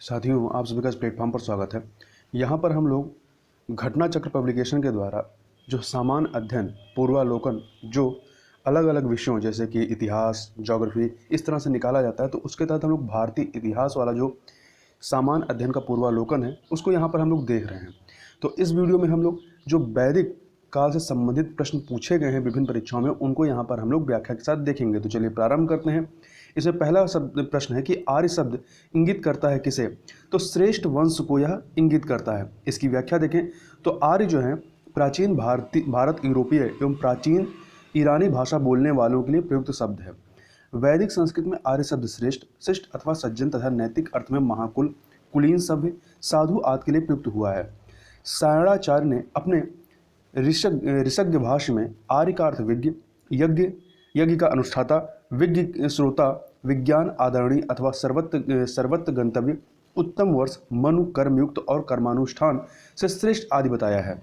साथियों, आप सभी का इस प्लेटफॉर्म पर स्वागत है। यहाँ पर हम लोग घटना चक्र पब्लिकेशन के द्वारा जो सामान्य अध्ययन पूर्वालोकन जो अलग अलग विषयों जैसे कि इतिहास, ज्योग्राफी इस तरह से निकाला जाता है, तो उसके तहत हम लोग भारतीय इतिहास वाला जो सामान्य अध्ययन का पूर्वालोकन है उसको यहाँ पर हम लोग देख रहे हैं। तो इस वीडियो में हम लोग जो वैदिक काल से संबंधित प्रश्न पूछे गए हैं विभिन्न परीक्षाओं में, उनको यहाँ पर हम लोग व्याख्या के साथ देखेंगे। तो चलिए प्रारंभ करते हैं। इसमें पहला प्रश्न है कि आर्य शब्द इंगित करता है किसे? तो श्रेष्ठ वंश को यह इंगित करता है। इसकी व्याख्या देखें तो आर्य जो है प्राचीन भारत यूरोपीय एवं प्राचीन ईरानी भाषा बोलने वालों के लिए प्रयुक्त शब्द है। वैदिक संस्कृत में आर्य शब्द श्रेष्ठ, शिष्ट अथवा सज्जन तथा नैतिक अर्थ में महाकुल, कुलीन सभ्य, साधु आदि के लिए प्रयुक्त हुआ है। सायणाचार्य ने अपने ऋषज्ञ भाष्य में आर्य का अर्थ विज्ञ, यज्ञ, यज्ञ का अनुष्ठाता, विज्ञ श्रोता, विज्ञान आदरणीय अथवा सर्वत्र गंतव्य, उत्तम वर्ष, मनु, कर्मयुक्त और कर्मानुष्ठान से श्रेष्ठ आदि बताया है।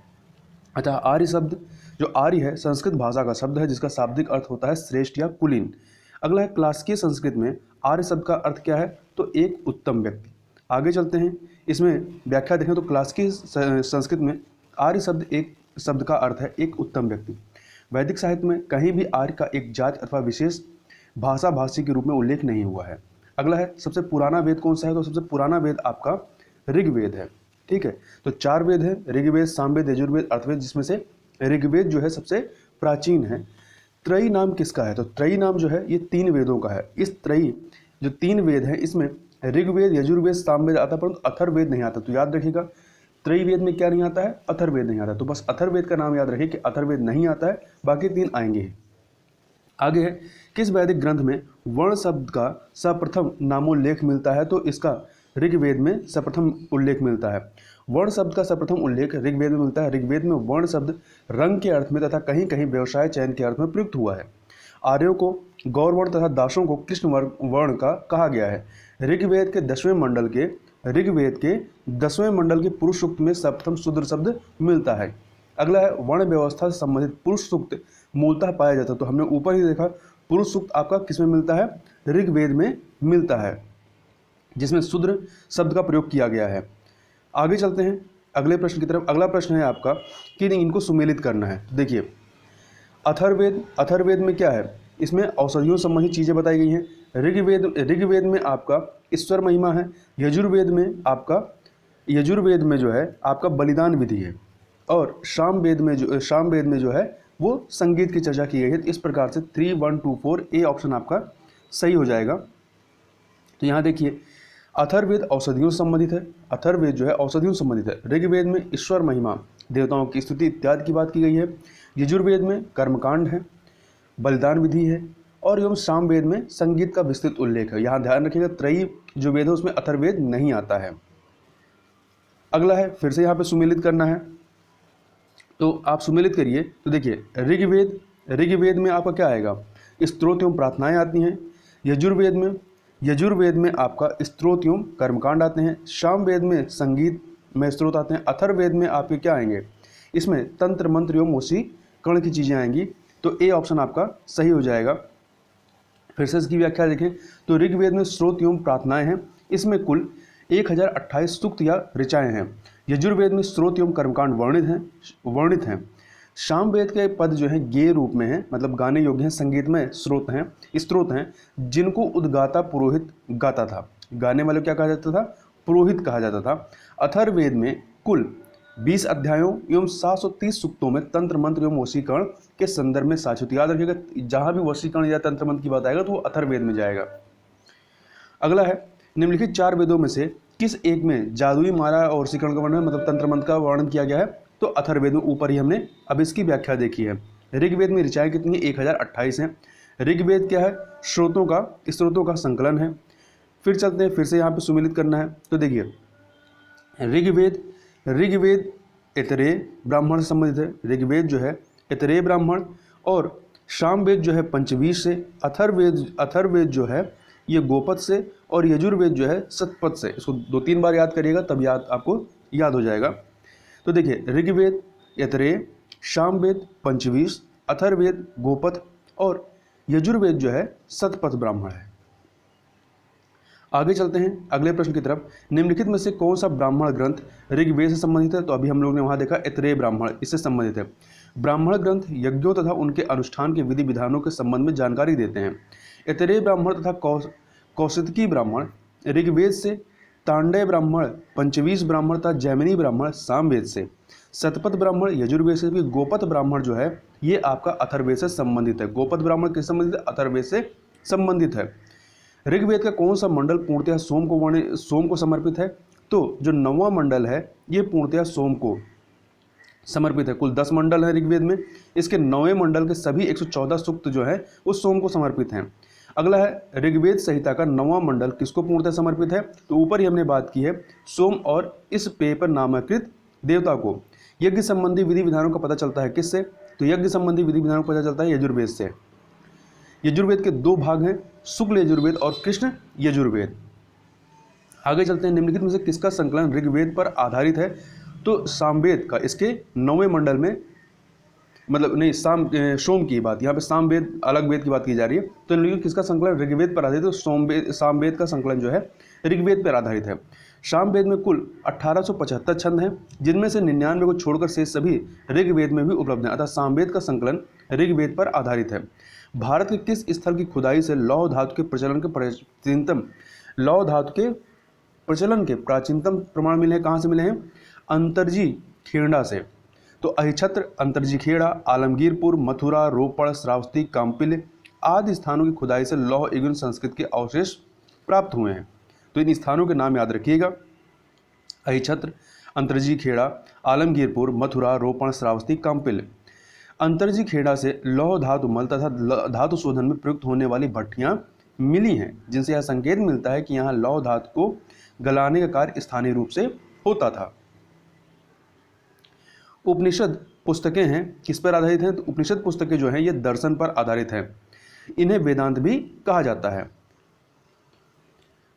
अतः आर्य शब्द जो आर्य है संस्कृत भाषा का शब्द है जिसका शाब्दिक अर्थ होता है श्रेष्ठ या कुलीन। अगला है क्लासिकीय संस्कृत में आर्य शब्द का अर्थ क्या है? तो एक उत्तम व्यक्ति। आगे चलते हैं, इसमें व्याख्या देखें तो क्लासिकीय संस्कृत में आर्य शब्द का अर्थ है एक उत्तम व्यक्ति। वैदिक साहित्य में कहीं भी आर्य का एक जाति अथवा विशेष भाषा भाषी के रूप में उल्लेख नहीं हुआ है। अगला है सबसे पुराना वेद कौन सा है? तो सबसे पुराना वेद आपका ऋग्वेद है। ठीक है, तो 4 वेद है, ऋग्वेद, सामवेद, यजुर्वेद, अथर्ववेद, जिसमें से ऋग्वेद जो है सबसे प्राचीन है। त्रयी नाम किसका है? तो त्रयी नाम जो है ये 3 वेदों का है। इस त्रयी जो 3 वेद है इसमें ऋग्वेद, यजुर्वेद, सामवेद आता है, परंतु अथर्ववेद नहीं आता। तो याद रखिएगा त्रयवेद में क्या नहीं आता है? अथर्ववेद नहीं आता। तो बस अथर्ववेद का नाम याद रखिए कि अथर्ववेद नहीं आता है, बाकी 3 आएंगे ही। आगे है किस वैदिक ग्रंथ में वर्ण शब्द का सर्वप्रथम नामोल्लेख मिलता है? तो इसका ऋग्वेद में सर्वप्रथम उल्लेख मिलता है। वर्ण शब्द का सर्वप्रथम उल्लेख ऋग्वेद में मिलता है। ऋग्वेद में वर्ण शब्द रंग के अर्थ में तथा कहीं कहीं व्यवसाय चयन के अर्थ में प्रयुक्त हुआ है। आर्यों को गौरवर्ण तथा दासों को कृष्ण वर्ण का कहा गया है। ऋग्वेद के 10वें मंडल के पुरुष सूक्त में सर्वप्रथम शूद्र शब्द मिलता है। अगला है वर्ण व्यवस्था से संबंधित पुरुष सूक्त मूलतः पाया जाता है। तो हमने ऊपर ही देखा पुरुष सूक्त आपका किसमें मिलता है? ऋग्वेद में मिलता है, जिसमें शूद्र शब्द का प्रयोग किया गया है। आगे चलते हैं अगले प्रश्न की तरफ। अगला प्रश्न है आपका कि इनको सुमेलित करना है। देखिए अथर्ववेद में क्या है? इसमें औषधियों संबंधी चीज़ें बताई गई हैं। ऋग्वेद में आपका ईश्वर महिमा है। यजुर्वेद में जो है आपका बलिदान विधि है। और सामवेद में जो है वो संगीत की चर्चा की गई है। इस प्रकार से 3, 1, 2, 4 ए ऑप्शन आपका सही हो जाएगा। तो यहाँ देखिए अथर्ववेद औषधियों से संबंधित है। अथर्ववेद जो है औषधियों से संबंधित है। ऋग्वेद में ईश्वर महिमा, देवताओं की स्तुति इत्यादि की बात की गई है। यजुर्वेद में कर्मकांड है, बलिदान विधि है, और एवं सामवेद में संगीत का विस्तृत उल्लेख है। यहाँ ध्यान रखिएगा त्रयी जो वेद है उसमें अथर्ववेद नहीं आता है। अगला है फिर से यहाँ पे सुमेलित करना है, तो आप सुमेलित करिए। तो देखिए ऋग्वेद में आपका क्या आएगा? स्तोत्र एवं प्रार्थनाएं आती हैं। यजुर्वेद में आपका स्तोत्र एवं कर्मकांड आते हैं। सामवेद में संगीत में स्त्रोत आते हैं। अथर्ववेद में आपके क्या आएंगे? इसमें तंत्र मंत्र एवं वशीकरण की चीज़ें आएंगी। तो ए ऑप्शन आपका सही हो जाएगा। फिर से इसकी व्याख्या देखें तो ऋग्वेद में स्त्रोत एवं प्रार्थनाएं हैं। इसमें कुल 1028 सूक्त या ऋचाएँ हैं। यजुर्वेद में स्त्रोत एवं कर्मकांड वर्णित हैं। सामवेद के पद जो है गेय रूप में है, मतलब गाने योग्य हैं, संगीत में स्त्रोत हैं जिनको उद्गाता पुरोहित गाता था। गाने वाले क्या कहा जाता था? पुरोहित कहा जाता था। अथर्ववेद में कुल 20 अध्यायों एवं 730 सूक्तों में तंत्र मंत्र एवं वशीकरण के संदर्भ में साक्ष्य। तो याद रखिएगा जहां भी वशीकरण या तंत्र मंत्र की बात आएगा तो वो अथर्ववेद में जाएगा। अगला है निम्नलिखित 4 वेदों में से किस एक में जादुई मारा और वशीकरण का वर्णन, मतलब तंत्र मंत्र का वर्णन किया गया है? तो अथर्ववेद में। ऊपर ही हमने अब इसकी व्याख्या देखी है। ऋग्वेद में ऋचाएँ कितनी है? 1028 हैं। ऋग्वेद क्या है? स्त्रोतों का संकलन है। फिर चलते हैं, फिर से यहाँ पे सुमेलित करना है। तो देखिए ऋग्वेद इतरेय ब्राह्मण से संबंधित है। ऋग्वेद जो है इतरेय ब्राह्मण, और सामवेद जो है पंचवीस से। अथर्ववेद जो है ये गोपद से, और यजुर्वेद जो है शतपथ से। इसको 2-3 बार याद करिएगा तब आपको याद हो जाएगा। तो देखिए ऋग्वेद इतरेय, सामवेद पंचवीस, अथर्ववेद गोपद और यजुर्वेद जो है शतपथ ब्राह्मण है। आगे चलते हैं अगले प्रश्न की तरफ। निम्नलिखित में से कौन सा ब्राह्मण ग्रंथ ऋग्वेद से संबंधित है? तो अभी हम लोग ने वहां देखा ऐतरेय ब्राह्मण, इससे संबंधित है। ब्राह्मण ग्रंथ यज्ञों तथा उनके अनुष्ठान के विधि विधानों के संबंध में जानकारी देते हैं। ऐतरेय ब्राह्मण तथा कौशितकी ब्राह्मण ऋग्वेद से, तांडय ब्राह्मण पंचवीस ब्राह्मण तथा जैमिनी ब्राह्मण सामवेद से, शतपथ ब्राह्मण यजुर्वेद से, गोपथ ब्राह्मण जो है ये आपका अथर्ववेद से संबंधित है। गोपथ ब्राह्मण किससे संबंधित है? अथर्ववेद से संबंधित है। ऋग्वेद का कौन सा मंडल पूर्णतः सोम को समर्पित है? तो जो 9वां मंडल है ये पूर्णतः सोम को समर्पित है। कुल 10 मंडल है ऋग्वेद में, इसके 9वें मंडल के सभी 114 सूक्त जो है वो सोम को समर्पित हैं। अगला है ऋग्वेद संहिता का 9वां मंडल किसको पूर्णतः समर्पित है? तो ऊपर ही हमने बात की है सोम और इस पेय पर नामांकित देवता को। यज्ञ संबंधी विधि विधानों का पता चलता है किससे? तो यज्ञ संबंधी विधि विधानों का पता चलता है यजुर्वेद से। यजुर्वेद के 2 भाग हैं, शुक्ल यजुर्वेद और कृष्ण यजुर्वेद। आगे चलते हैं। निम्नलिखित में से किसका संकलन ऋग्वेद पर आधारित है? तो सामवेद का, इसके 9वें मंडल में, मतलब नहीं सोम की बात, यहाँ पे सामवेद अलग वेद की बात की जा रही है। तो निम्नलिखित किसका संकलन ऋग्वेद पर आधारित है? तो सामवेद का संकलन जो है ऋग्वेद पर आधारित है। सामवेद में कुल 1875 छंद हैं, जिनमें से 99 को छोड़कर शेष सभी ऋग्वेद में भी उपलब्ध हैं। अतः सामवेद का संकलन ऋग्वेद पर आधारित है। भारत के किस स्थल की खुदाई से लौह धातु के प्रचलन के प्राचीनतम प्रमाण मिले हैं? कहाँ से मिले हैं? अंतरजी खेड़ा से। तो अहिछत्र, अंतरजी खेड़ा, आलमगीरपुर, मथुरा, रोपड़, श्रावस्ती, काम्पिल आदि स्थानों की खुदाई से लौह एवं संस्कृत के अवशेष प्राप्त हुए हैं। तो इन स्थानों के नाम याद रखिएगा, अहिछत्र, अंतरजी खेड़ा, आलमगीरपुर, मथुरा, रोपण, श्रावस्ती, काम्पिल। अंतरजी खेड़ा से लौह धातु मल तथा धातु शोधन में प्रयुक्त होने वाली भट्टियां मिली हैं, जिनसे यह संकेत मिलता है कि यहाँ लौह धातु को गलाने का कार्य स्थानीय रूप से होता था। उपनिषद पुस्तकें हैं, किस पर आधारित हैं? तो उपनिषद पुस्तकें जो हैं ये दर्शन पर आधारित हैं। इन्हें वेदांत भी कहा जाता है।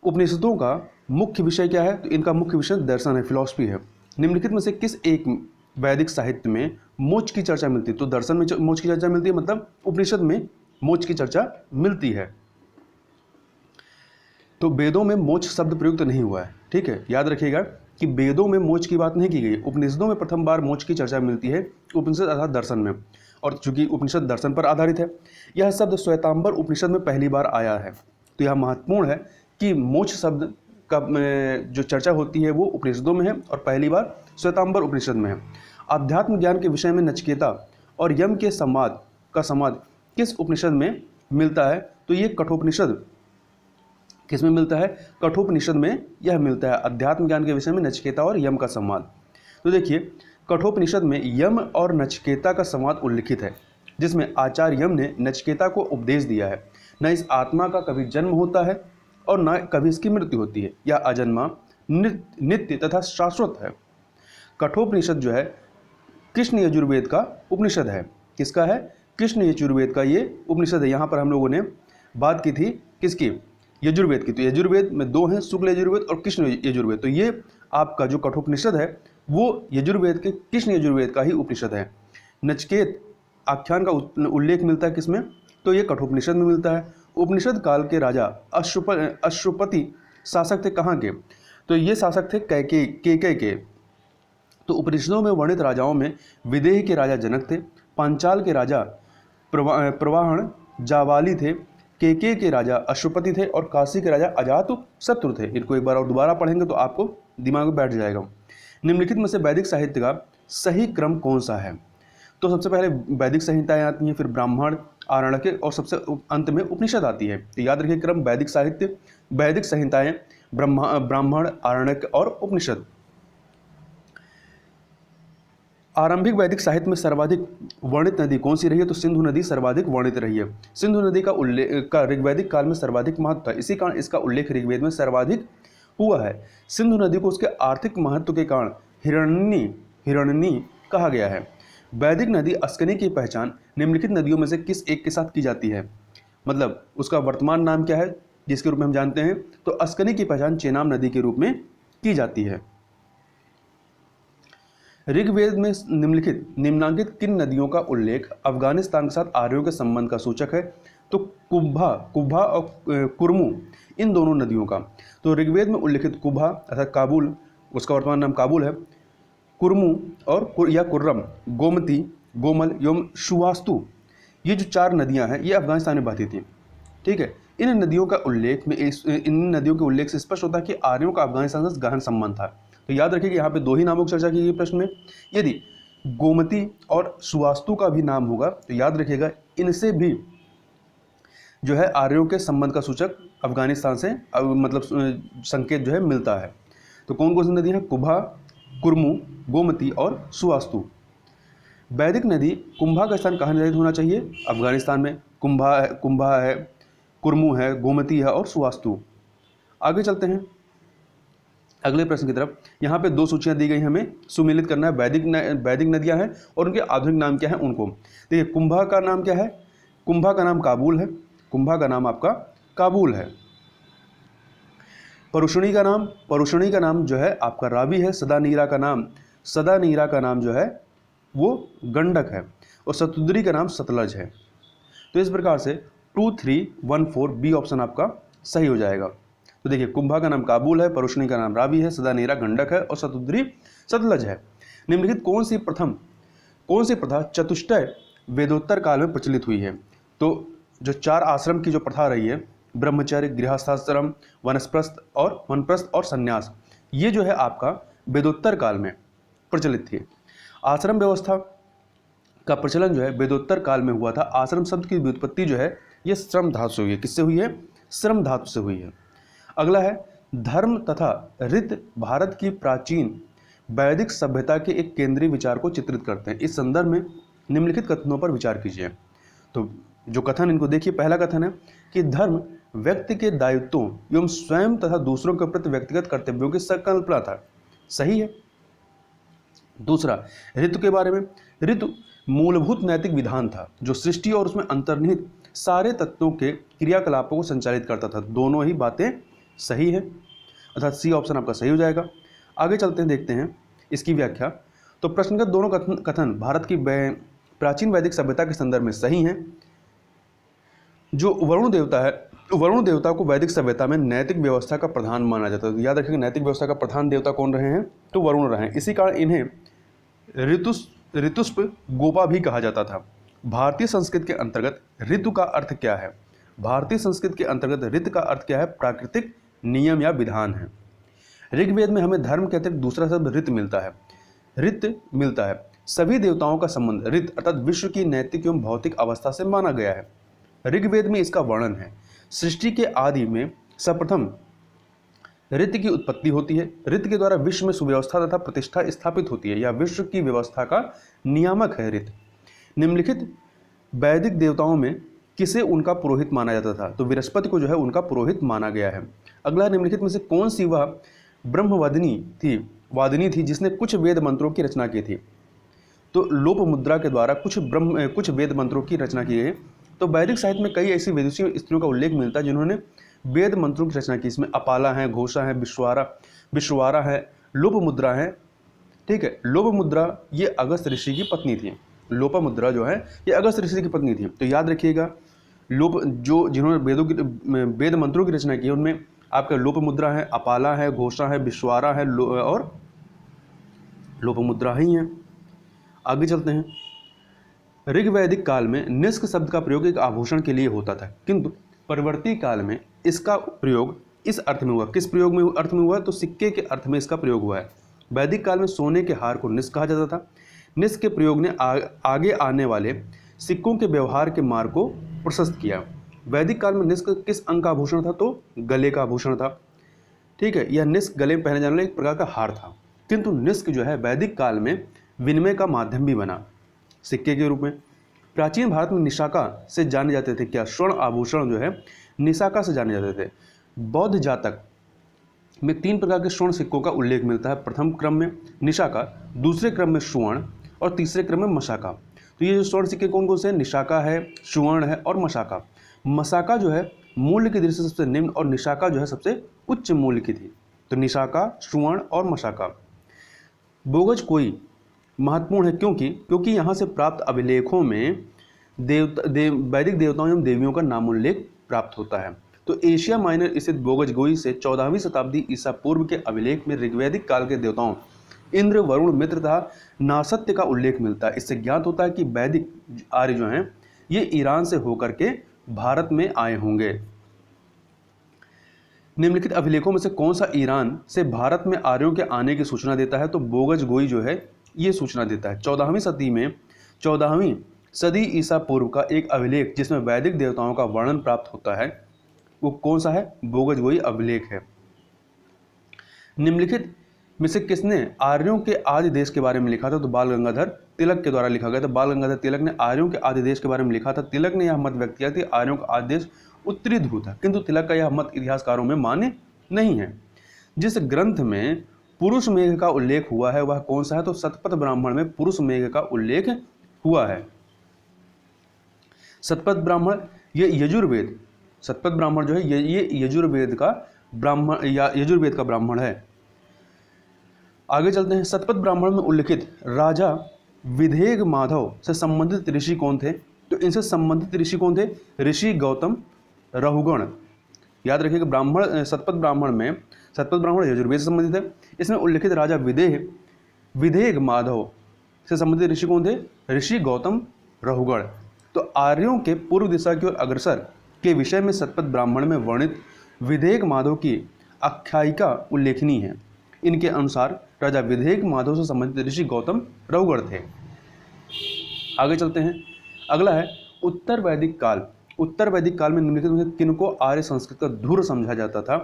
उपनिषदों का मुख्य विषय क्या है? तो इनका मुख्य विषय दर्शन है, फिलॉसफी है। निम्नलिखित में से किस एक वैदिक साहित्य में मोक्ष की चर्चा मिलती है? तो दर्शन में मोक्ष की चर्चा मिलती है, मतलब उपनिषद में मोक्ष की चर्चा मिलती है। तो वेदों में मोक्ष शब्द प्रयुक्त नहीं हुआ है, ठीक है, याद रखिएगा कि वेदों में मोक्ष की बात नहीं की गई। उपनिषदों में प्रथम बार मोक्ष की चर्चा मिलती है उपनिषद अर्थात दर्शन में, और चूंकि उपनिषद दर्शन पर आधारित है, यह शब्द श्वेतांबर उपनिषद में पहली बार आया है। तो यह महत्वपूर्ण है कि मोक्ष शब्द का जो चर्चा होती है वो उपनिषदों में है और पहली बार श्वेतांबर उपनिषद में है। आध्यात्म ज्ञान के विषय में नचिकेता और यम के संवाद किस उपनिषद में मिलता है? तो ये कठोपनिषद। किस में मिलता है? कठोपनिषद में यह मिलता है। अध्यात्म ज्ञान के विषय में नचिकेता और यम का संवाद। तो देखिए, कठोपनिषद में यम और नचिकेता का संवाद उल्लिखित है, जिसमें आचार्य यम ने नचिकेता को उपदेश दिया है, न इस आत्मा का कभी जन्म होता है और न कभी इसकी मृत्यु होती है। यह अजन्मा, नित्य तथा शाश्वत है। कठोपनिषद जो है कृष्ण यजुर्वेद का उपनिषद है। किसका है? कृष्ण यजुर्वेद का ये उपनिषद है। यहाँ पर हम लोगों ने बात की थी किसकी? यजुर्वेद की। तो यजुर्वेद में 2 हैं, शुक्ल यजुर्वेद और कृष्ण यजुर्वेद। तो ये आपका जो कठोपनिषद है वो यजुर्वेद के कृष्ण यजुर्वेद का ही उपनिषद है। नचिकेत आख्यान का उल्लेख मिलता है किसमें? तो ये कठोपनिषद में मिलता है। उपनिषद काल के राजा अश्वपति शासक थे कहाँ के? तो ये शासक थे कैकेय के। तो उपनिषदों में वर्णित राजाओं में विदेह के राजा जनक थे, पांचाल के राजा प्रवाहण जावाली थे, केके के राजा अश्वपति थे और काशी के राजा अजातशत्रु थे। इनको एक बार और दोबारा पढ़ेंगे तो आपको दिमाग में बैठ जाएगा। निम्नलिखित में से वैदिक साहित्य का सही क्रम कौन सा है? तो सबसे पहले वैदिक संहिताएं आती हैं, फिर ब्राह्मण, आरण्यक और सबसे अंत में उपनिषद आती है। तो याद रखिए क्रम: वैदिक साहित्य, वैदिक संहिताएं, ब्राह्मण, आरण्यक और उपनिषद। आरंभिक वैदिक साहित्य में सर्वाधिक वर्णित नदी कौन सी रही है? तो सिंधु नदी सर्वाधिक वर्णित रही है। सिंधु नदी का ऋग्वैदिक काल में सर्वाधिक महत्व था, इसी कारण इसका उल्लेख ऋग्वेद में सर्वाधिक हुआ है। सिंधु नदी को उसके आर्थिक महत्व के कारण हिरण्यनी कहा गया है। वैदिक नदी अस्कनी की पहचान निम्नलिखित नदियों में से किस एक के साथ की जाती है? मतलब उसका वर्तमान नाम क्या है जिसके रूप में हम जानते हैं? तो अस्कनी की पहचान चेनाब नदी के रूप में की जाती है। ऋग्वेद में निम्नांकित किन नदियों का उल्लेख अफगानिस्तान के साथ आर्यों के संबंध का सूचक है? तो कुब्भा और कुर्मू इन दोनों नदियों का। तो ऋग्वेद में उल्लिखित कुभा अर्थात काबुल, उसका वर्तमान नाम काबुल है, कुर्मु और या कुर्रम, गोमती, गोमल एवं सुवास्तु, ये जो 4 नदियां हैं ये अफगानिस्तान में बहती थी। ठीक है, इन नदियों के उल्लेख से स्पष्ट होता है कि आर्यों का अफगानिस्तान से गहन संबंध था। तो याद रखिए कि यहाँ पे 2 ही नामों की चर्चा की गई प्रश्न में। यदि गोमती और सुवास्तु का भी नाम होगा तो याद रखिएगा इनसे भी जो है आर्यों के संबंध का सूचक अफगानिस्तान से मतलब संकेत जो है मिलता है। तो कौन कौन सी नदी है? कुभा, कुर्मु, गोमती और सुवास्तु। वैदिक नदी कुंभा का स्थान कहाँ निर्धारित होना चाहिए? अफगानिस्तान में। कुंभा है, कुर्मु है, गोमती है और सुवास्तु। आगे चलते हैं अगले प्रश्न की तरफ। यहाँ पे 2 सूचियाँ दी गई, हमें सुमेलित करना है। वैदिक नदियाँ हैं और उनके आधुनिक नाम क्या है उनको। देखिए कुंभा का नाम क्या है? कुंभा का नाम काबुल है। कुंभा का नाम आपका काबुल है। परुषणी का नाम जो है आपका रावी है। सदानीरा का नाम जो है वो गंडक है और शतुद्री का नाम सतलज है। तो इस प्रकार से 2, 3, 1, 4 बी ऑप्शन आपका सही हो जाएगा। तो देखिए कुंभा का नाम काबुल है, परुषणी का नाम रावी है, सदानीरा गंडक है और शतुद्री सतलज है। निम्नलिखित कौन सी प्रथा चतुष्टय वेदोत्तर काल में प्रचलित हुई है? तो जो 4 आश्रम की जो प्रथा रही है, ब्रह्मचर्य, गृहस्थाश्रम, वनप्रस्थ और संन्यास, ये जो है आपका वेदोत्तर काल में प्रचलित थी। आश्रम व्यवस्था का प्रचलन जो है वेदोत्तर काल में हुआ था। आश्रम शब्द की व्युत्पत्ति जो है ये श्रम धातु से हुई है। किससे हुई है? श्रम धातु से हुई है। अगला है धर्म तथा रीत भारत की प्राचीन वैदिक सभ्यता के एक केंद्रीय विचार को चित्रित करते हैं। इस संदर्भ में निम्नलिखित कथनों पर विचार कीजिए। तो जो कथन इनको देखिए, पहला कथन है कि धर्म व्यक्ति के दायित्वों एवं स्वयं तथा दूसरों के प्रति व्यक्तिगत कर्तव्यों की संकल्पना था। सही है। दूसरा, ऋतु के बारे में। ऋतु मूलभूत नैतिक विधान था जो सृष्टि और उसमें अंतर्निहित सारे तत्वों के क्रियाकलापों को संचालित करता था। दोनों ही बातें सही है, अर्थात सी ऑप्शन आपका सही हो जाएगा। आगे चलते हैं, देखते हैं इसकी व्याख्या। तो प्रश्नगत दोनों कथन भारत की प्राचीन वैदिक सभ्यता के संदर्भ में सही हैं। जो वरुण देवता है, वरुण देवता को वैदिक सभ्यता में नैतिक व्यवस्था का प्रधान माना जाता है। याद रखिएगा नैतिक व्यवस्था का प्रधान देवता कौन रहे हैं? तो वरुण रहे हैं। इसी कारण इन्हें ऋतुष्प गोपा भी कहा जाता था। भारतीय संस्कृत के अंतर्गत ऋतु का अर्थ क्या है? भारतीय संस्कृत के अंतर्गत ऋतु का अर्थ क्या है? प्राकृतिक नियम या विधान है। ऋग्वेद में हमें धर्म के अतिरिक्त दूसरा शब्द ऋत मिलता है। सभी देवताओं का संबंध ऋत अर्थात विश्व की नैतिक एवं भौतिक अवस्था से माना गया है। ऋग्वेद में इसका वर्णन है। सृष्टि के आदि में सर्वप्रथम ऋत की उत्पत्ति होती है। ऋत के द्वारा विश्व में सुव्यवस्था तथा प्रतिष्ठा स्थापित होती है। यह विश्व की व्यवस्था का नियामक है ऋत। निम्नलिखित वैदिक देवताओं में किसे उनका पुरोहित माना जाता था? तो बृहस्पति को जो है उनका पुरोहित माना गया है। अगला, निम्नलिखित में से कौन सी वह वादिनी थी जिसने कुछ वेद मंत्रों की रचना की थी? तो लोप मुद्रा के द्वारा कुछ वेद मंत्रों की रचना की गई। तो वैदिक साहित्य में कई ऐसी विदुषी स्त्रियों का उल्लेख मिलता है जिन्होंने वेद मंत्रों की रचना की। इसमें अपाला है, घोषा है, विश्वारा है, लोपमुद्रा है। ठीक है, लोपमुद्रा ये अगस्त ऋषि की पत्नी थी। लोपमुद्रा जो है ये अगस्त ऋषि की पत्नी थी। तो याद रखिएगा जिन्होंने वेद मंत्रों की रचना की है उनमें आपका लोपमुद्रा है, अपाला है, घोषा है, विश्वारा है और लोपमुद्रा ही है। आगे चलते हैं। ऋग्वैदिक काल में निष्क शब्द का प्रयोग एक आभूषण के लिए होता था, किंतु परवर्ती काल में इसका प्रयोग इस अर्थ में हुआ। किस अर्थ में हुआ? तो सिक्के के अर्थ में इसका प्रयोग हुआ है। वैदिक काल में सोने के हार को निष्क कहा जाता था। निष्क के प्रयोग ने आगे आने वाले सिक्कों के व्यवहार के मार्ग को प्रशस्त किया। वैदिक काल में निष्क किस अंग का आभूषण था? तो गले का आभूषण था। ठीक है, यह निष्क गले में पहने जाने वाला एक प्रकार का हार था। किंतु निष्क जो है वैदिक काल में विनिमय का माध्यम भी बना सिक्के के रूप में। प्राचीन भारत में निशाका से जाने जाते थे। क्या? स्वर्ण आभूषण जो है निशाका से जाने जाते थे। बौद्ध जातक में 3 प्रकार के स्वर्ण सिक्कों का उल्लेख मिलता है। प्रथम क्रम में निशाका, दूसरे क्रम में सुवर्ण और तीसरे क्रम में मशाका। तो ये जो स्वर्ण सिक्के कौन कौन से हैं? निशाका है, सुवर्ण है और मशाका। मशाका जो है मूल्य की दृष्टि से सबसे निम्न और निशाका जो है सबसे उच्च मूल्य की थी। तो निशाका, सुवर्ण और मशाका। बोगज कोई महत्वपूर्ण है क्योंकि यहाँ से प्राप्त अभिलेखों में वैदिक देवताओं एवं देवियों का नामोल्लेख प्राप्त होता है। तो एशिया माइनर स्थित बोगजगोई से 14वीं शताब्दी ईसा पूर्व के अभिलेख में ऋग्वैदिक काल के देवताओं इंद्र, वरुण, मित्र तथा नासत्य का उल्लेख मिलता है। इससे ज्ञात होता है कि वैदिक आर्य जो हैं ये ईरान से होकर के भारत में आए होंगे। निम्नलिखित अभिलेखों में से कौन सा ईरान से भारत में आर्यों के आने की सूचना देता है? तो बोगजगोई जो है ये सूचना देता है। 14वीं सदी ईसा पूर्व का एक अभिलेख जिसमें वैदिक देवताओं का वर्णन प्राप्त होता है वो कौन सा है? बोगजगोई अभिलेख है। निम्नलिखित में से किसने आर्यों के आदि देश के बारे में लिखा था? तो बाल गंगाधर तिलक के द्वारा लिखा गया था। बाल गंगाधर तिलक ने आर्यों के आदि देश के बारे में लिखा था। तिलक ने यह मत व्यक्त किया कि आर्यों का आदि देश उत्तरी ध्रुव था, किंतु तिलक का यह मत इतिहासकारों में मान्य नहीं है। जिस ग्रंथ में पुरुष मेघ का उल्लेख हुआ है वह कौन सा है? तो शतपथ ब्राह्मण में पुरुष मेघ का उल्लेख हुआ है। शतपथ ब्राह्मण ये यजुर्वेद, शतपथ ब्राह्मण जो है ये यजुर्वेद का ब्राह्मण या यजुर्वेद का ब्राह्मण है। आगे चलते हैं। शतपथ ब्राह्मण में उल्लिखित राजा विधेग माधव से संबंधित ऋषि कौन थे? तो इनसे संबंधित ऋषि कौन थे? ऋषि गौतम रहुगण। याद रखिएगा शतपथ ब्राह्मण यजुर्वेद से संबंधित है। इसमें उल्लिखित राजा विधेग माधव से संबंधित ऋषि कौन थे? ऋषि गौतम रहुगण। तो आर्यों के पूर्व दिशा की ओर अग्रसर के विषय में शतपथ ब्राह्मण में वर्णित विधेग माधव की आख्यायिका उल्लेखनीय है। इनके अनुसार राजा विधेग माधव से संबंधित ऋषि गौतम रहुगण थे। आगे चलते हैं। अगला है उत्तर वैदिक काल। उत्तर वैदिक काल में निम्नलिखित में किनको आर्य संस्कृत का धुर समझा जाता था?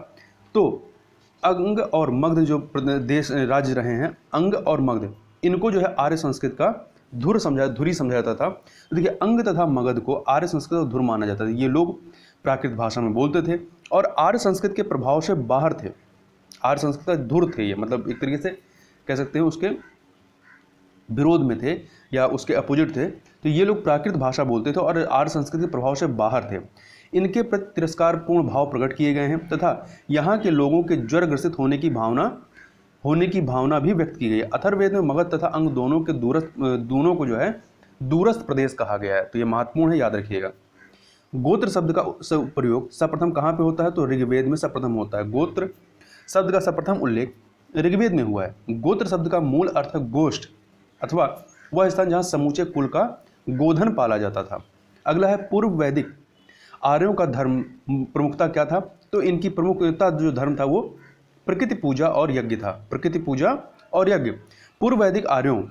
तो अंग और मगध जो देश राज्य रहे हैं, अंग और मगध, इनको जो है आर्य संस्कृत का धुरी समझा जाता था। तो देखिए अंग तथा मगध को आर्य संस्कृत का धुर माना जाता था। ये लोग प्राकृत भाषा में बोलते थे और आर्य संस्कृत के प्रभाव से बाहर थे। आर्य संस्कृत का धुर थे ये, मतलब एक तरीके से कह सकते हैं उसके विरोध में थे या उसके अपोजिट थे। तो ये लोग प्राकृत भाषा बोलते थे और आर्य संस्कृत के प्रभाव से बाहर थे। इनके प्रति तिरस्कारपूर्ण भाव प्रकट किए गए हैं तथा यहाँ के लोगों के ज्वर ग्रसित होने की भावना भी व्यक्त की गई है। अथर्ववेद में मगध तथा अंग दोनों को जो है दूरस्थ प्रदेश कहा गया है। तो ये महत्वपूर्ण है, याद रखिएगा। गोत्र शब्द का प्रयोग सर्वप्रथम कहाँ पे होता है? तो ऋग्वेद में सर्वप्रथम होता है। गोत्र शब्द का सर्वप्रथम उल्लेख ऋग्वेद में हुआ है। गोत्र शब्द का मूल अर्थ गोष्ठ अथवा वह स्थान जहाँ समूचे कुल का गोधन पाला जाता था। अगला है पूर्व वैदिक आर्यों का धर्म प्रमुखता क्या था? तो इनकी प्रमुखता जो धर्म था वो प्रकृति पूजा और यज्ञ था। प्रकृति पूजा और यज्ञ। पूर्व वैदिक आर्यों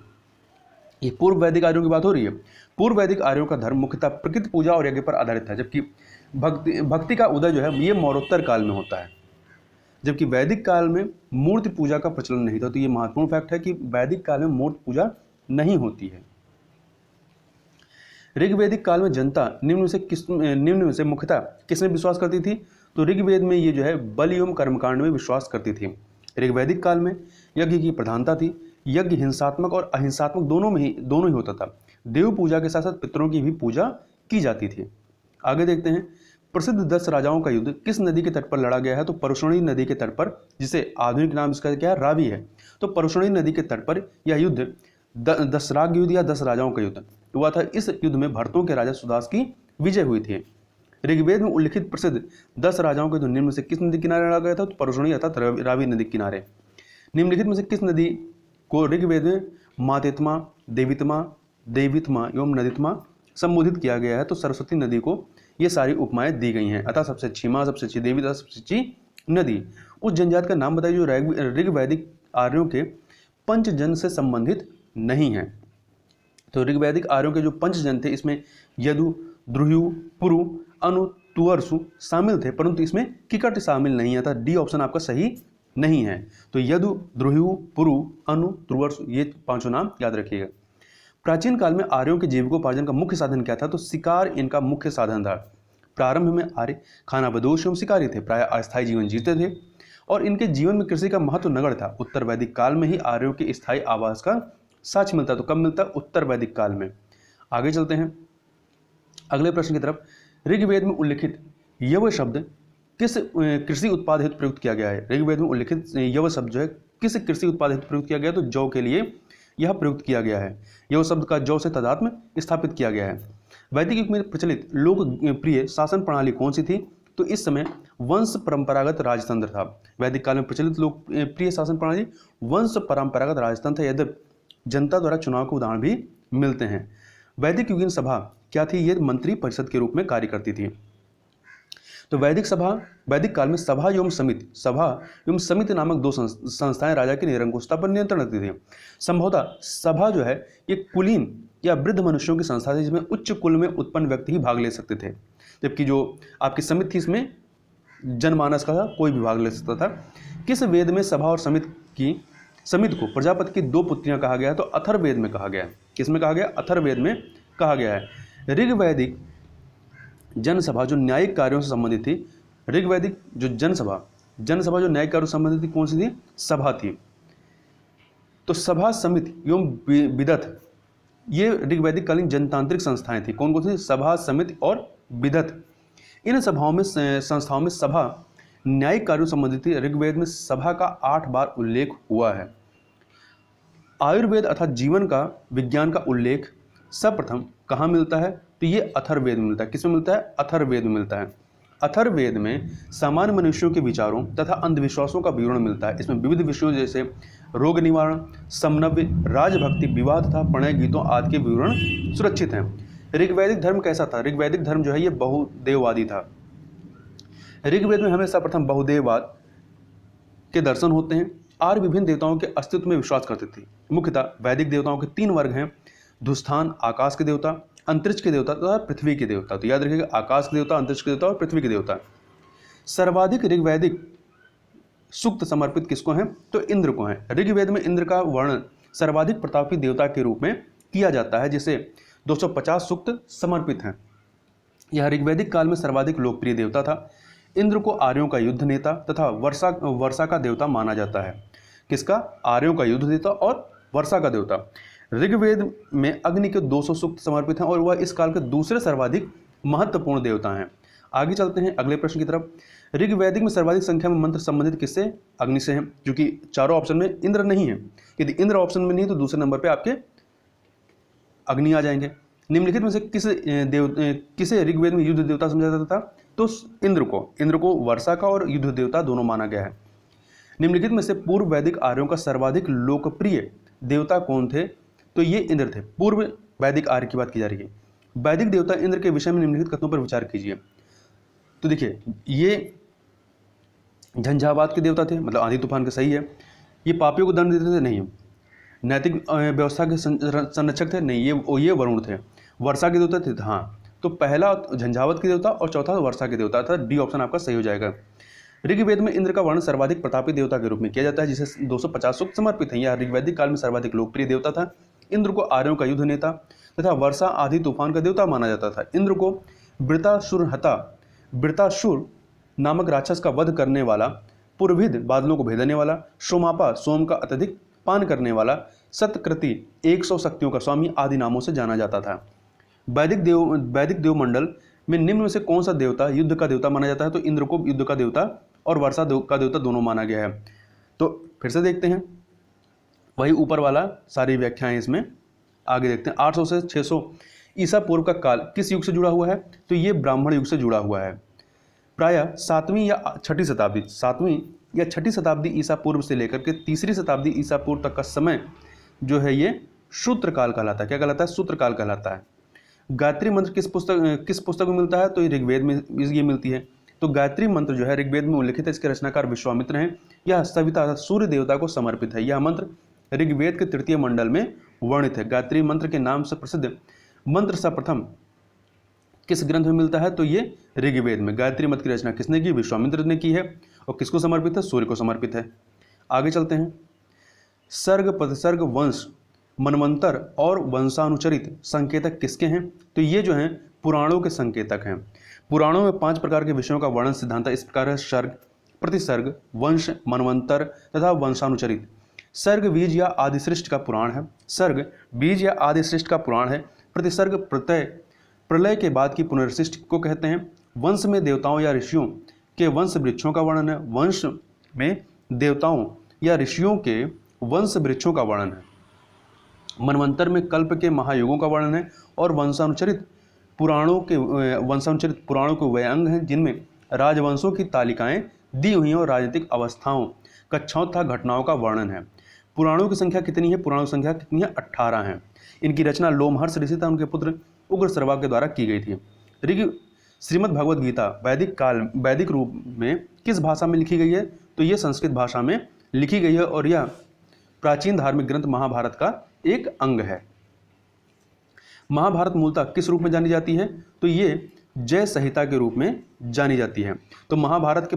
की बात हो रही है। पूर्व वैदिक आर्यों का धर्म मुख्यतः प्रकृति पूजा और यज्ञ पर आधारित था, जबकि भक्ति का उदय जो है ये मौरोत्तर काल में होता है, जबकि वैदिक काल में मूर्ति पूजा का प्रचलन नहीं था। तो ये महत्वपूर्ण फैक्ट है कि वैदिक काल में मूर्ति पूजा नहीं होती है। ऋग्वैदिक काल में जनता निम्न में से मुख्यतः किसमें विश्वास करती थी? तो ऋग्वेद में ये जो है बलि एवं कर्मकांड में विश्वास करती थी। ऋग्वैदिक काल में यज्ञ की प्रधानता थी। यज्ञ हिंसात्मक और अहिंसात्मक दोनों ही होता था। देव पूजा के साथ साथ पितरों की भी पूजा की जाती थी। आगे देखते हैं। प्रसिद्ध 10 राजाओं का युद्ध किस नदी के तट पर लड़ा गया है? तो परुष्णी नदी के तट पर, जिसे आधुनिक नाम इसका क्या है? रावी है। तो परुष्णी नदी के तट पर यह युद्ध दशराग युद्ध या 10 राजाओं का युद्ध हुआ था। इस युद्ध में भरतों के राजा सुदास की विजय हुई थी। ऋग्वेद में उल्लिखित प्रसिद्ध 10 राजाओं के निम्न में से किस नदी किनारे लड़ा गया था? तो परुष्णी अर्थात रावी नदी किनारे। निम्नलिखित में से किस नदी को ऋग्वेद में मातेत्मा, देवित्मा एवं नदित्मा संबोधित किया गया है? तो सरस्वती नदी को ये सारी उपमाएं दी गई हैं। अतः सबसे अच्छी माँ, सबसे अच्छी देवी तथा सबसे अच्छी नदी। उस जनजाति का नाम बताइए जो ऋग्वैदिक आर्यों के पंचजन से संबंधित नहीं है। तो ऋग्वैदिक आर्यों के जो पंचजन थे इसमें यदु, द्रुह्यु, पुरु, अनु, तुअर्सु शामिल थे, परंतु इसमें किकट शामिल नहीं है। था डी ऑप्शन आपका सही नहीं है। तो यदु, द्रुह्यु, पुरु, अनु, तुअर्सु ये पांचों नाम याद रखिएगा। प्राचीन काल में आर्यों के जीविकोपार्जन का मुख्य साधन क्या था? तो शिकार इनका मुख्य साधन था। प्रारंभ में आर्य खानाबदोश एवं शिकारी थे, प्राय अस्थायी जीवन जीते थे और इनके जीवन में कृषि का महत्व नगण्य था। उत्तर वैदिक काल में ही आर्यों के स्थायी आवास का साक्ष्य मिलता। तो कब मिलता? उत्तर वैदिक काल में। आगे चलते हैं अगले प्रश्न की तरफ। ऋग्वेद में उल्लिखित यव शब्द किस कृषि उत्पाद हेतु प्रयुक्त किया गया है? ऋग्वेद में उल्लिखित यव शब्द जो है किस कृषि उत्पाद हेतु प्रयुक्त किया गया? तो जौ के लिए यह प्रयुक्त किया गया है। यव शब्द का जौ से तादात्म्य स्थापित किया गया है। वैदिक युग में प्रचलित लोकप्रिय शासन प्रणाली कौन सी थी? तो इस समय वंश परंपरागत राजतंत्र था। वैदिक काल में प्रचलित लोकप्रिय शासन प्रणाली वंश परंपरागत राजतंत्र, यद्यपि जनता द्वारा चुनाव के उदाहरण भी मिलते हैं। वैदिक युगीन सभा क्या थी? ये मंत्री परिषद के रूप में कार्य करती थी। तो वैदिक काल में सभा एवं समिति नामक दो संस्थाएं राजा की निरंकुशता पर नियंत्रण रखती थी। संभवतः सभा जो है ये कुलीन या वृद्ध मनुष्यों की संस्था थी, जिसमें उच्च कुल में उत्पन्न व्यक्ति ही भाग ले सकते थे, जबकि जो आपकी समिति थी इसमें जनमानस का कोई भी भाग ले सकता था। किस वेद में सभा और समिति को प्रजापति की दो पुत्रियां कहा गया है? तो अथर्ववेद में कहा गया है। किसमें कहा गया? अथर्ववेद में कहा गया है। ऋग्वैदिक जनसभा जो न्यायिक कार्यों से संबंधित थी, ऋग्वैदिक जो जनसभा जो न्यायिक कार्यों से संबंधित थी, कौन सी थी? सभा थी। तो सभा, समिति एवं विदथ ये ऋग्वैदिक कालीन जनतांत्रिक संस्थाएं थी। कौन कौन सी? सभा, समिति और विदथ। इन संस्थाओं में सभा न्यायिक कार्यों से संबंधित थी। ऋग्वेद में सभा का 8 बार उल्लेख हुआ है। आयुर्वेद अर्थात जीवन का विज्ञान का उल्लेख सर्वप्रथम कहाँ मिलता है? तो ये अथर्ववेद में मिलता है। किसमें मिलता है? अथर्ववेद में मिलता है। अथर्ववेद में सामान्य मनुष्यों के विचारों तथा अंधविश्वासों का विवरण मिलता है। इसमें विविध विषयों जैसे रोग निवारण, समनव्य, राजभक्ति, विवाह तथा प्रणय गीतों आदि के विवरण सुरक्षित हैं। ऋग्वैदिक धर्म कैसा था? ऋग्वैदिक धर्म जो है ये बहुदेववादी था। ऋग्वेद में हमें सर्वप्रथम बहुदेववाद के दर्शन होते हैं। आर्य विभिन्न देवताओं के अस्तित्व में विश्वास करते थे। मुख्यतः वैदिक देवताओं के 3 वर्ग हैं: धुस्थान आकाश के देवता, अंतरिक्ष के देवता तथा पृथ्वी के देवता। तो याद रखिएगा, आकाश के देवता, अंतरिक्ष के देवता और पृथ्वी के देवता। सर्वाधिक ऋग्वैदिक सूक्त समर्पित किसको हैं? तो इंद्र को हैं। ऋग्वेद में इंद्र का वर्णन सर्वाधिक प्रतापी देवता के रूप में किया जाता है, जिसे 250 सूक्त समर्पित हैं। यह ऋग्वैदिक काल में सर्वाधिक लोकप्रिय देवता था। इंद्र को आर्यों का युद्ध नेता तथा वर्षा का देवता माना जाता है। किसका? आर्यों का युद्ध देवता और वर्षा का देवता। ऋग्वेद में अग्नि के 200 सूक्त समर्पित हैं और वह इस काल के दूसरे सर्वाधिक महत्वपूर्ण देवता हैं। आगे चलते हैं अगले प्रश्न की तरफ। ऋग्वैदिक में सर्वाधिक संख्या में मंत्र संबंधित किससे? अग्नि से हैं, क्योंकि चारों ऑप्शन में इंद्र नहीं है। यदि इंद्र ऑप्शन में नहीं तो दूसरे नंबर पर आपके अग्नि आ जाएंगे। निम्नलिखित में से किसे ऋग्वेद में युद्ध देवता समझा जाता था? तो इंद्र को वर्षा का और युद्ध देवता दोनों माना गया है। निम्नलिखित में से पूर्व वैदिक आर्यों का सर्वाधिक लोकप्रिय देवता कौन थे? तो ये इंद्र थे। पूर्व वैदिक आर्य की बात की जा रही है। वैदिक देवता इंद्र के विषय में निम्नलिखित कथनों पर विचार कीजिए। तो देखिए, ये झंझावात के देवता थे, मतलब आंधी तूफान के, सही है। ये पापियों को दंड देते थे, नहीं। नैतिक व्यवस्था के संरक्षक थे, नहीं, ये वरुण थे। वर्षा के देवता थे, हाँ। तो पहला झंझावत के देवता और चौथा वर्षा के देवता था। डी ऑप्शन आपका सही हो जाएगा। ऋग्वेद में इंद्र का वर्णन सर्वाधिक प्रतापी देवता के रूप में किया जाता है, जिसे 250 सूक्त समर्पित हैं। यह ऋग्वैदिक काल में सर्वाधिक लोकप्रिय देवता था। इंद्र को आर्यों का युद्ध नेता तथा वर्षा आदि तूफान का देवता माना जाता था। इंद्र को वृतासुर नामक राक्षस का वध करने वाला, पुरभिद बादलों को भेदने वाला, सोमापा सोम का अत्यधिक पान करने वाला, सतकृति 100 शक्तियों का स्वामी आदि नामों से जाना जाता था। वैदिक देवमंडल में निम्न में से कौन सा देवता युद्ध का देवता माना जाता है? तो इंद्र को युद्ध का देवता और वर्षा का देवता दोनों माना गया है। तो फिर से देखते हैं, वही ऊपर वाला सारी व्याख्याएं इसमें आगे देखते हैं। 800 से 600 ईसा पूर्व का काल किस युग से जुड़ा हुआ है? तो ये ब्राह्मण युग से जुड़ा हुआ है। प्रायः 7वीं या 6ठी शताब्दी ईसा पूर्व से लेकर के 3री शताब्दी ईसा पूर्व तक का समय जो है ये सूत्र काल कहलाता है। क्या कहलाता है? सूत्र काल कहलाता है। गायत्री मंत्र किस पुस्तक में मिलता है? तो ये ऋग्वेद में ये मिलती है। तो गायत्री मंत्र जो है ऋग्वेद में उल्लिखित है। इसके रचनाकार विश्वामित्र हैं। यह सविता अर्थात सूर्य देवता को समर्पित है। यह मंत्र ऋग्वेद के 3य मंडल में वर्णित है। गायत्री मंत्र के नाम से प्रसिद्ध मंत्र सर्वप्रथम किस ग्रंथ में मिलता है? तो ये ऋग्वेद में। गायत्री मंत्र की रचना किसने की? विश्वामित्र ने की है। और किसको समर्पित है? सूर्य को समर्पित है। आगे चलते हैं। सर्ग, प्रतिसर्ग, वंश, मनवंतर और वंशानुचरित संकेतक किसके हैं? तो ये जो हैं पुराणों के संकेतक हैं। पुराणों में 5 प्रकार के विषयों का वर्णन सिद्धांत इस प्रकार है: सर्ग, प्रतिसर्ग, वंश, मनवंतर तथा वंशानुचरित। सर्ग बीज या आदि सृष्टि का पुराण है। सर्ग बीज या आदि सृष्टि का पुराण है। प्रतिसर्ग प्रलय के बाद की पुनर्सृष्टि को कहते हैं। वंश में देवताओं या ऋषियों के वंश वृक्षों का वर्णन है। वंश में देवताओं या ऋषियों के वंश वृक्षों का वर्णन है। मनवंतर में कल्प के महायुगों का वर्णन है। और वंशानुचरित पुराणों के वे अंग हैं जिनमें राजवंशों की तालिकाएं दी हुई हैं और राजनीतिक अवस्थाओं का छौं घटनाओं का वर्णन है। पुराणों की संख्या कितनी है? पुराणों की संख्या कितनी है? 18 है। इनकी रचना लोमहर्ष ऋषि तथा उनके पुत्र उग्रश्रवा के द्वारा की गई थी। ऋग श्रीमद् भगवद गीता वैदिक रूप में किस भाषा में लिखी गई है? तो ये संस्कृत भाषा में लिखी गई है और यह प्राचीन धार्मिक ग्रंथ महाभारत का एक अंग है। महाभारत मूलतः किस रूप में जानी जाती है? तो ये जय संहिता के रूप में जानी जाती है। तो महाभारत के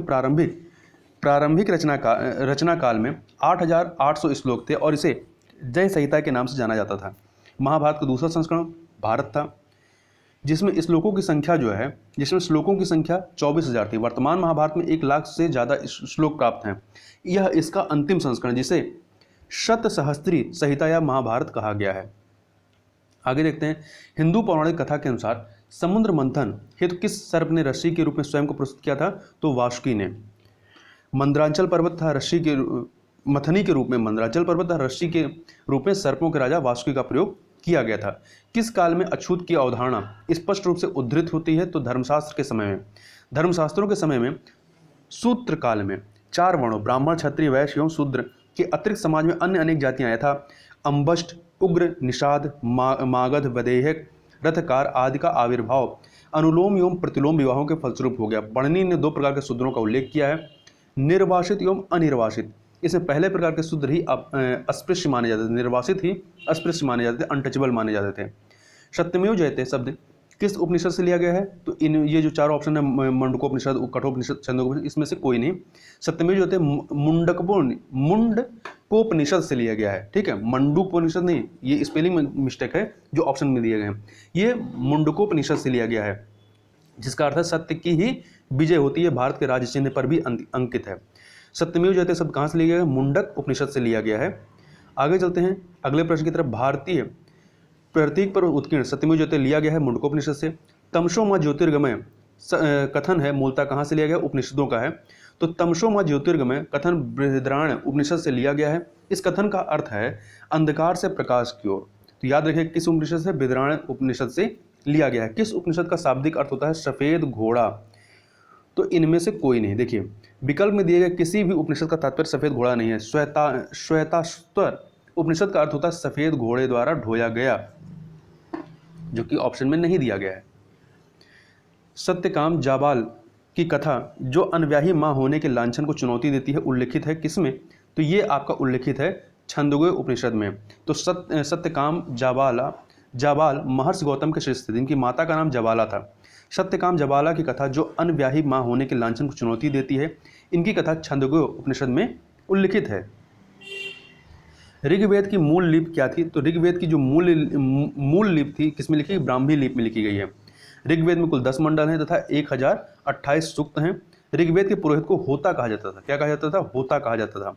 प्रारंभिक रचना काल में 8800 श्लोक थे और इसे जय संहिता के नाम से जाना जाता था। महाभारत का दूसरा संस्करण भारत था, जिसमें श्लोकों की संख्या 24,000 थी। वर्तमान महाभारत में 1 लाख से ज़्यादा श्लोक प्राप्त हैं। यह इसका अंतिम संस्करण, जिसे शतसहस्त्री संहिता या महाभारत कहा गया है। आगे देखते हैं। हिंदू पौराणिक कथा के अनुसार समुद्र मंथन हेतु किस सर्प ने रस्सी के रूप में स्वयं को प्रस्तुत किया था? तो वासुकी ने। मंदराचल पर्वत था रस्सी के मथनी के रूप में, मंदराचल पर्वत था रस्सी के रूप में सर्पों के राजा वासुकी का प्रयोग किया गया था। किस काल में अछूत की अवधारणा स्पष्ट रूप से उद्धृत होती है? तो धर्मशास्त्र के समय में। धर्मशास्त्रों के समय में सूत्र काल में 4 वर्णों ब्राह्मण, क्षत्रिय, वैश्य एवं शूद्र के अतिरिक्त समाज में अन्य अनेक जातियां यथा अंबष्ट, उग्र, निषाद, मागध, वदेहक, रथकार आदि का आविर्भाव अनुलोम एवं प्रतिलोम विवाहों के फलस्वरूप हो गया। पढ़नी ने 2 प्रकार के शूद्रों का उल्लेख किया है, निर्वासित एवं अनिर्वासित। इसमें पहले प्रकार के शूद्र ही अस्पृश्य माने जाते थे, निर्वासित ही अस्पृश्य माने जाते थे, अनटचेबल माने जाते थे। सत्यमेव जयते शब्द किस उपनिषद से लिया गया है? तो ये जो 4 ऑप्शन है, मंडकोपनिषद, कठोपनिषद, छंदोपनिषद, इसमें से कोई नहीं। सत्यमेव जयते मुंडकोपनिषद से लिया गया है। ठीक है, मंडूकोपनिषद नहीं, ये स्पेलिंग में मिस्टेक है जो ऑप्शन में दिए गए हैं। ये मुंडकोपनिषद से लिया गया है, जिसका अर्थ है सत्य की ही विजय होती है, भारत के राज्य चिन्ह पर भी अंकित है। सत्यमेव जयते शब्द कहाँ से लिया गया है? मुंडक उपनिषद से लिया गया है। आगे चलते हैं अगले प्रश्न की तरफ। भारतीय प्रतीक पर उत्कीर्ण सत्यमेव जयते लिया गया है मुंडकोपनिषद से। तमसो मां ज्योतिर्गमय कथन है मूलतः कहाँ से लिया गया? उपनिषदों का है। तो तमसो मां ज्योतिर्गमय कथन बृहदारण्य उपनिषद से लिया गया है। इस कथन का अर्थ है अंधकार से प्रकाश की ओर। तो याद रखिए किस उपनिषद से? बृहदारण्य उपनिषद से लिया गया है। किस उपनिषद का शाब्दिक अर्थ होता है? सफेद घोड़ा। तो इनमें से कोई नहीं। देखिए विकल्प में दिए गए किसी भी उपनिषद का तात्पर्य सफेद घोड़ा नहीं है। श्वेताश्वर उपनिषद का अर्थ होता है सफेद घोड़े द्वारा ढोया गया, जो कि ऑप्शन में नहीं दिया गया है। सत्यकाम जाबाल की कथा जो अनव्याही मां होने के लांछन को चुनौती देती है, उल्लिखित है किसमें? तो ये आपका उल्लिखित है छंदोग्य उपनिषद में। तो सत्यकाम जाबाल महर्षि गौतम के शिष्य थे, जिनकी माता का नाम जबाला था। सत्यकाम जबाला की कथा जो अनव्याही मां होने के लांछन को चुनौती देती है, इनकी कथा छंदोग्य उपनिषद में उल्लिखित है। ऋग्वेद की मूल लिपि क्या थी? तो ऋग्वेद की जो मूल लिपि थी किसमें लिखी? ब्राह्मी लिपि में लिखी गई है। ऋग्वेद में कुल 10 मंडल हैं तथा 1028 सूक्त हैं। ऋग्वेद के पुरोहित को होता कहा जाता था। क्या कहा जाता था? होता कहा जाता था।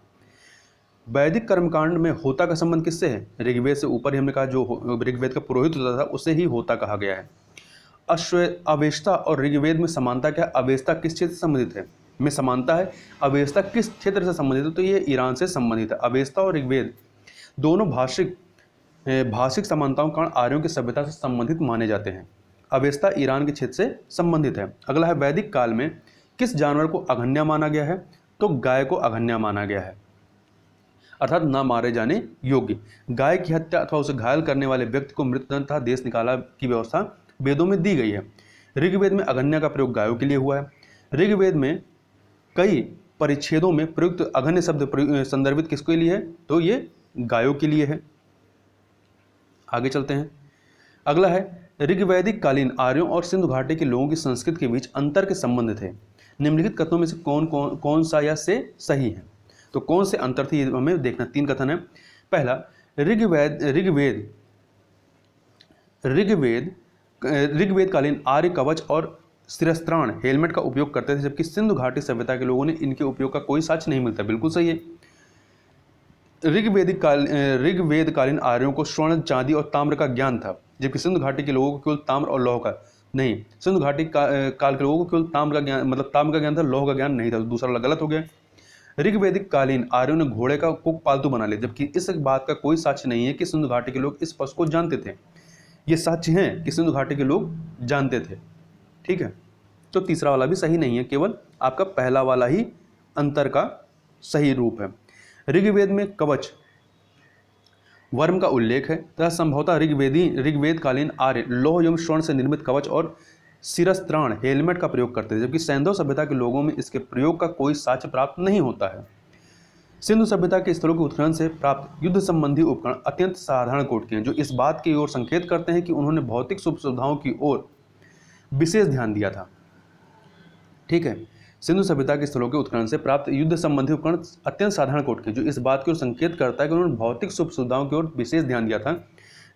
वैदिक कर्मकांड में होता का संबंध किससे है? ऋग्वेद से ऊपर ही हमने कहा जो ऋग्वेद का पुरोहित होता था उसे ही होता कहा गया है। अवेस्ता और ऋग्वेद में समानता क्या? अवेस्ता किस क्षेत्र से संबंधित है? में समानता है। अवेस्ता किस क्षेत्र से संबंधित है? तो ये ईरान से संबंधित है। अवेस्ता और ऋग्वेद दोनों भाषिक समानताओं के कारण आर्यों की सभ्यता से संबंधित माने जाते हैं। अवेस्ता ईरान के क्षेत्र से संबंधित है। अगला है वैदिक काल में किस जानवर को अघन्या माना गया है? तो गाय को अघन्या माना गया है, अर्थात न मारे जाने योग्य। गाय की हत्या अथवा उसे घायल करने वाले व्यक्ति को मृत्युदंड तथा देश निकाला की व्यवस्था वेदों में दी गई है। ऋग्वेद में अघन्या का प्रयोग गायों के लिए हुआ है। ऋग्वेद में कई परिच्छेदों में प्रयुक्त अघन्य शब्द संदर्भित किसके लिए है? तो ये गायों के लिए है। आगे चलते हैं। अगला है ऋग्वैदिक कालीन आर्यों और सिंधु घाटी के लोगों की संस्कृति के बीच अंतर के संबंध थे। निम्नलिखित कथनों में से कौन सा या से सही है? तो कौन से अंतर थे हमें देखना। 3 कथन है। पहला, ऋग्वेद कालीन आर्य कवच और शिरस्त्राण हेलमेट का उपयोग करते थे, जबकि सिंधु घाटी सभ्यता के लोगों ने इनके उपयोग का कोई साक्ष्य नहीं मिलता। बिल्कुल सही है। ऋग्वेद कालीन आर्यों को स्वर्ण, चांदी और ताम्र का ज्ञान था, जबकि सिंधु घाटी के लोगों को केवल ताम्र और लौह का नहीं। सिंधु घाटी काल के लोगों को केवल ताम्र का ज्ञान, मतलब ताम्र का ज्ञान था, लौह का ज्ञान नहीं था। दूसरा गलत हो गया। ऋग्वैदिक कालीन आर्यों ने घोड़े का को पालतू बना लिया, जबकि इस बात का कोई साक्ष्य नहीं है कि सिंधु घाटी के लोग इस पशु को जानते थे। ये साक्ष्य हैं कि सिंधु घाटी के लोग जानते थे। ठीक है। तो तीसरा वाला भी सही नहीं है, केवल आपका पहला वाला ही अंतर का सही रूप है। ऋग्वेद में कवच वर्म का उल्लेख है तथा संभवतः ऋग्वेद कालीन आर्य लौह एवं स्वर्ण से निर्मित कवच और शिरस्त्राण हेलमेट का प्रयोग करते थे, जबकि सैंधव सभ्यता के लोगों में इसके प्रयोग का कोई साक्ष्य प्राप्त नहीं होता है। सिंधु सभ्यता के स्थलों के उत्खनन से प्राप्त युद्ध संबंधी उपकरण अत्यंत साधारण कोट के हैं, जो इस बात की ओर संकेत करते हैं कि उन्होंने भौतिक सुख सुविधाओं की ओर विशेष ध्यान दिया था। ठीक है, सिंधु सभ्यता के स्थलों के उत्खनन से प्राप्त युद्ध संबंधी उपकरण अत्यंत साधारण कोट के, जो इस बात की ओर संकेत करता है कि उन्होंने भौतिक सुख सुविधाओं की ओर विशेष ध्यान दिया था।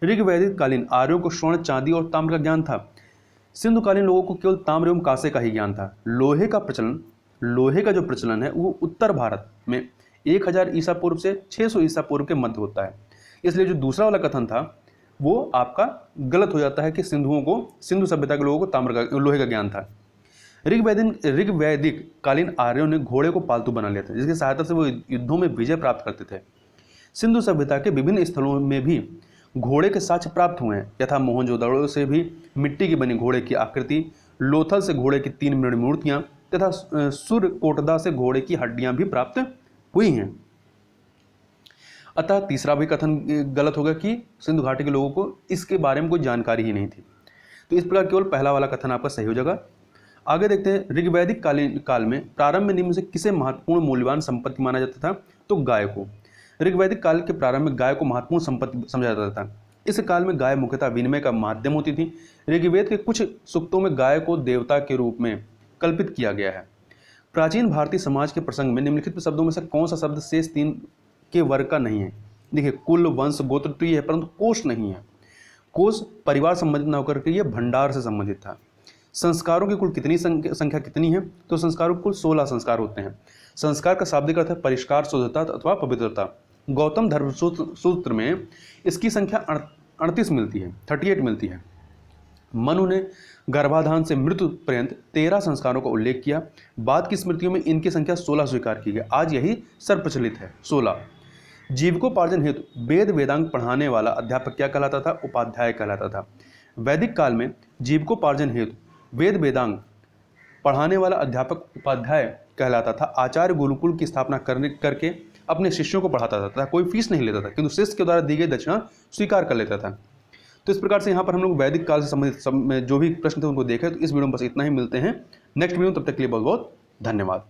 ऋग्वैदिक कालीन आर्यों को स्वर्ण, चांदी और ताम्र का ज्ञान था। सिंधुकालीन लोगों को केवल ताम्र एवं कांसे का ही ज्ञान था। लोहे का जो प्रचलन है वो उत्तर भारत में 1000 ईसा पूर्व से 600 ईसा पूर्व के मध्य होता है। इसलिए जो दूसरा वाला कथन था वो आपका गलत हो जाता है कि सिंधु सभ्यता के लोगों को लोहे का ज्ञान था। ऋग्वैदिक कालीन आर्यों ने घोड़े को पालतू बना लिया था, जिसकी सहायता से वो युद्धों में विजय प्राप्त करते थे। सिंधु सभ्यता के विभिन्न स्थलों में भी घोड़े के साक्ष्य प्राप्त हुए हैं, यथा मोहनजोदड़ो से भी मिट्टी की बनी घोड़े की आकृति, लोथल से घोड़े की 3 मूर्तियां तथा सुरकोटदा से घोड़े की हड्डियां भी प्राप्त हुई हैं। अतः तीसरा भी कथन गलत होगा कि सिंधु घाटी के लोगों को इसके बारे में कोई जानकारी ही नहीं थी। तो इस प्रकार केवल पहला वाला कथन आपका सही हो जाएगा। आगे देखते हैं, ऋग्वैदिक काल में प्रारंभ में निम्न से किसे महत्वपूर्ण मूल्यवान संपत्ति माना जाता था? तो गाय को। ऋग्वैदिक काल के प्रारंभ में गाय को महत्वपूर्ण संपत्ति समझा जाता था। इस काल में गाय मुख्यतः विनिमय का माध्यम होती थी। ऋग्वेद के कुछ सूक्तों में गाय को देवता के रूप में कल्पित किया गया है। प्राचीन भारतीय समाज के प्रसंग में निम्नलिखित शब्दों में से कौन सा शब्द शेष 3 के वर्ग का नहीं है? देखिए, कुल, वंश, गोत्र तो ये है, परंतु कोष नहीं है। कोष परिवार संबंधित न होकर के ये भंडार से संबंधित था। संस्कारों की कुल कितनी संख्या कितनी है? तो संस्कारों की कुल 16 संस्कार होते हैं। संस्कार का शाब्दिक अर्थ है परिष्कार, शुद्धता अथवा पवित्रता। गौतम धर्म सूत्र में इसकी संख्या 38 मिलती है, 38 मिलती है। मनु ने गर्भाधान से मृत्यु पर्यंत 13 संस्कारों का उल्लेख किया। बाद की स्मृतियों में इनकी संख्या 16 स्वीकार की गई। आज यही सर्वप्रचलित है, 16। जीविकोपार्जन हेतु वेद वेदांग पढ़ाने वाला अध्यापक क्या कहलाता था? उपाध्याय कहलाता था। वैदिक काल में जीविकोपार्जन हेतु वेद वेदांग पढ़ाने वाला अध्यापक उपाध्याय कहलाता था। आचार्य गुरुकुल की स्थापना करके अपने शिष्यों को पढ़ाता था, कोई फीस नहीं लेता था, किंतु शिष्य के द्वारा दी गई दक्षिणा स्वीकार कर लेता था। तो इस प्रकार से यहाँ पर हम लोग वैदिक काल से संबंधित जो भी प्रश्न थे उनको देखे। तो इस वीडियो में बस इतना ही। मिलते हैं नेक्स्ट वीडियो, तब तक के लिए बहुत बहुत धन्यवाद।